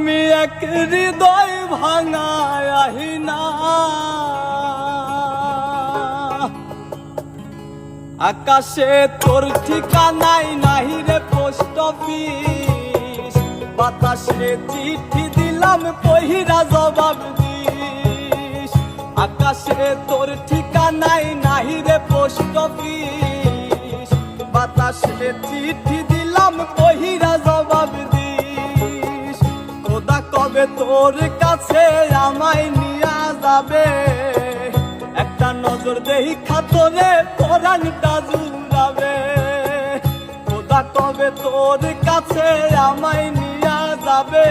আমি এক হৃদয় ভাঙায় আহিনা, আকাশে তোর ঠিকানাই নাহি রে পোস্ট অফিস, বাতাসে চিঠি দিলাম পহিরা জবাব দিস। আকাশে তোর ঠিকানাই নাহি রে পোস্ট অফিস, বাতাসে চিঠি দিলাম পহিরা জবাব দিস। খোদা কবে তোর কাছে আমায় নিয়া যাবে, একটা নজর দেখা তোরে পরাণটা জুড়াবে। খোদা কবে তোর কাছে আমায় নিয়া যাবে,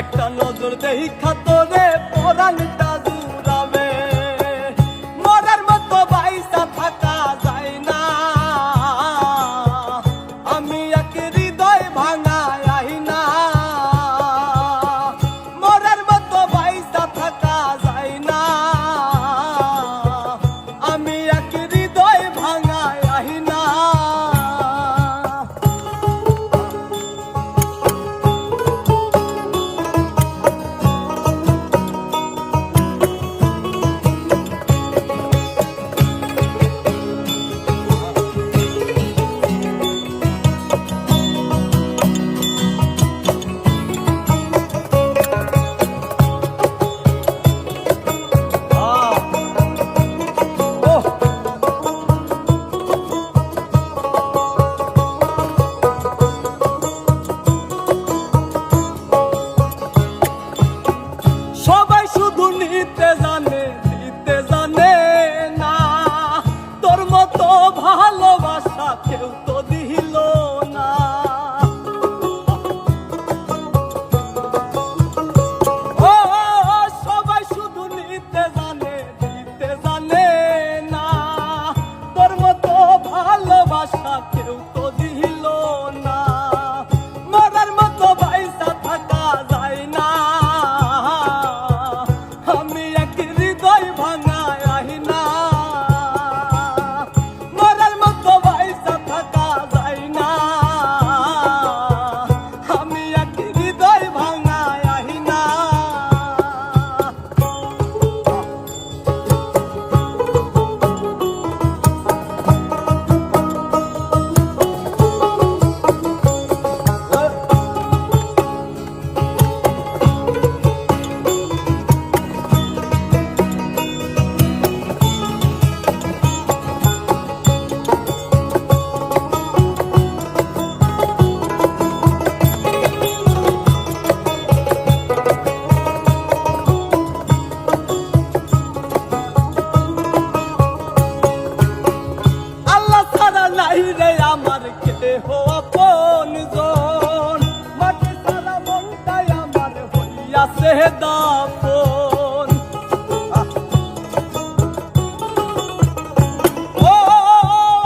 একটা নজর দেখা তোরে পরাণটা জুড়াবে। মরার মতো বাইসা থাকা যায় না, আমি এক হৃদয় ভাঙায় আহিনা। মরার মতো বাইসা থাকা যায় না, আমি এক হৃদয় ভাঙায় আহিনা। সবাই শুধু নিতে জানে, দিতে জানে না। তোর মতো ভালোবাসা কেউ তো দিল না। ও সবাই শুধু নিতে জানে, দিতে জানে না। তোর মতো ভালোবাসা কেউ তো দিল না। মরার মতো বাইসা থাকা যায় না, আমি এক হৃদয় ভাঙায় আহিনা। মরার মতো বাইসা থাকা যায় না, আমি এক হৃদয় ভাঙায় আহিনা। আল্লাহ ছাড়া নাই রে আমার কেহ আপনজন, মাটি ছাড়া মনটাই আমার হইয়াছে দাফন। ও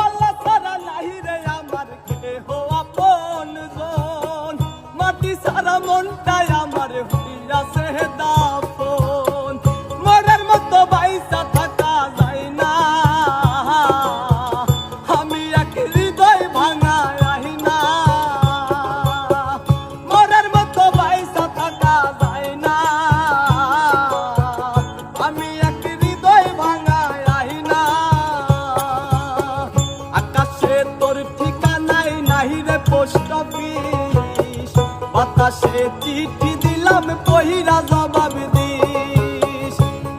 আল্লাহ ছাড়া নাই রে আমার কেহ আপনজন, মাটি ছাড়া মনটাই আমার হইয়াছে দাফন। মরার মতো বাইসা থাকা যায় না, আমি এক হৃদয় ভাঙায় আহিনা। মরার মতো বাইসা থাকা যায় না, আমি এক হৃদয় ভাঙায় আহিনা। আকাশে তোর ঠিকানাই নাহি রে পোস্ট অফিস, বাতাসে চিঠি দিলাম পহিরা জবাব দিস।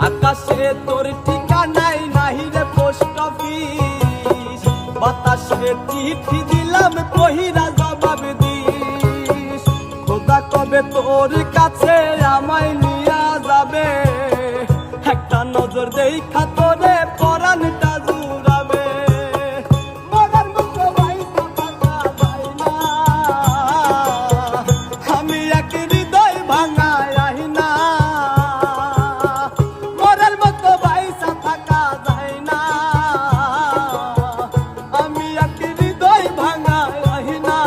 আকাশে তোর ঠিকানাই নাহি রে পোস্ট অফিস, বাতাসে চিঠি দিলাম পহিরা জবাব দিস। খোদা কবে তোর কাছে আমায় নিয়া যাবে, একটা নজর দেখা তোরে পরাণটা জুড়াবে। মরার মতো বাইসা থাকা যায় না, আমি এক হৃদয় ভাঙায় আহিনা। মরার মতো বাইসা থাকা যায় না, আমি এক হৃদয় ভাঙায় আহিনা।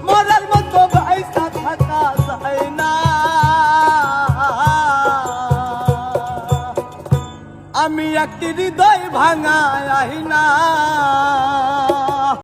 মরার মতো বাইসা থাকা যায় না, আমি এক হৃদয় ভাঙায় আহিনা।